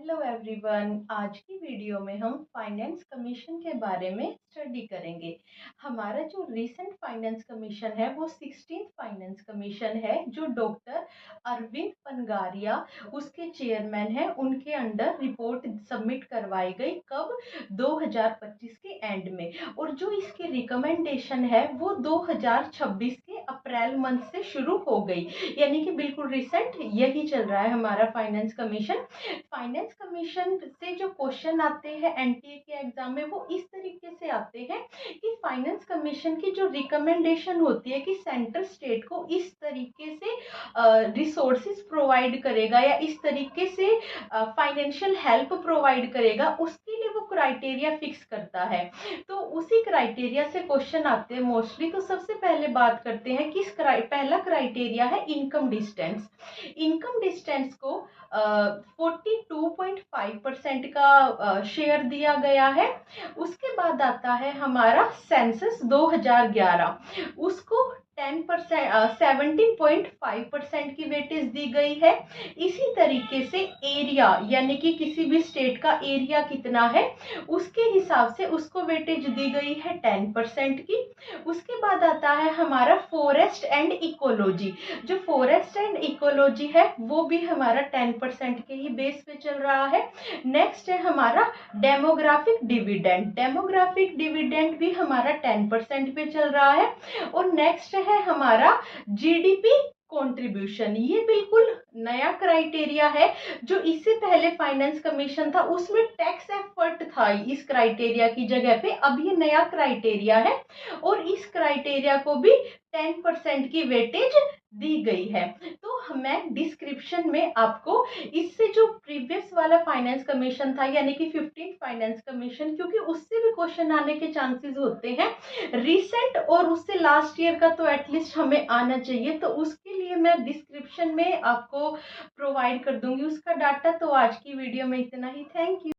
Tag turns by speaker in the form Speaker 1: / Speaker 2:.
Speaker 1: Hello everyone. आज की video में हम फाइनेंस कमीशन के बारे में स्टडी करेंगे। हमारा जो रीसेंट फाइनेंस कमीशन है वो 16th फाइनेंस कमीशन है, जो डॉक्टर अरविंद पनगारिया उसके चेयरमैन हैं। उनके अंडर रिपोर्ट सबमिट करवाई गई कब? 2025 के एंड में। और जो इसकी रिकमेंडेशन है वो 2026 के अप्रैल मंथ से शुरू हो गई, यानी कि बिल्कुल रिसेंट यही चल रहा है हमारा फाइनेंस कमीशन। फाइनेंस कमीशन से जो क्वेश्चन आते हैं एनटीए के एग्जाम में वो इस तरीके से आते हैं कि फाइनेंस कमीशन की जो रिकमेंडेशन होती है कि सेंटर स्टेट को इस तरीके से रिसोर्सेज प्रोवाइड करेगा या इस तरीके से फाइनेंशियल हेल्प प्रोवाइड करेगा, उसके लिए वो क्राइटेरिया फिक्स करता है। तो उसी क्राइटेरिया से क्वेश्चन आते हैं मोस्टली। तो सबसे पहले बात करते हैं कि पहला क्राइटेरिया है इनकम डिस्टेंस। इनकम डिस्टेंस को 42.5% का शेयर दिया गया है। उसके बाद आता है हमारा सेंसस 2011, उसको 17.5% की वेटेज दी गई है। इसी तरीके से एरिया, यानी कि किसी भी स्टेट का एरिया कितना है उसके हिसाब से उसको वेटेज दी गई है 10% की। उसके बाद आता है हमारा फॉरेस्ट एंड इकोलॉजी। जो फॉरेस्ट एंड इकोलॉजी है वो भी हमारा 10% के ही बेस पे चल रहा है। नेक्स्ट है हमारा डेमोग्राफिक डिविडेंड। डेमोग्राफिक डिविडेंड भी हमारा 10% पे चल रहा है। और नेक्स्ट है हमारा जीडीपी कंट्रीब्यूशन। ये बिल्कुल नया क्राइटेरिया है। जो इससे पहले फाइनेंस कमीशन था उसमें टैक्स एफर्ट था इस क्राइटेरिया की जगह पे, अब ये नया क्राइटेरिया है और इस क्राइटेरिया को भी 10% की वेटेज दी गई है। तो मैं डिस्क्रिप्शन में आपको इससे जो प्रीवियस वाला फाइनेंस कमीशन था यानी कि 15th फाइनेंस कमीशन, क्योंकि उससे भी क्वेश्चन आने के चांसेस होते हैं रिसेंट और उससे लास्ट ईयर का तो एटलीस्ट हमें आना चाहिए, तो उसके लिए मैं डिस्क्रिप्शन में आपको प्रोवाइड कर दूंगी उसका डाटा। तो आज की वीडियो में इतना ही। Thank you.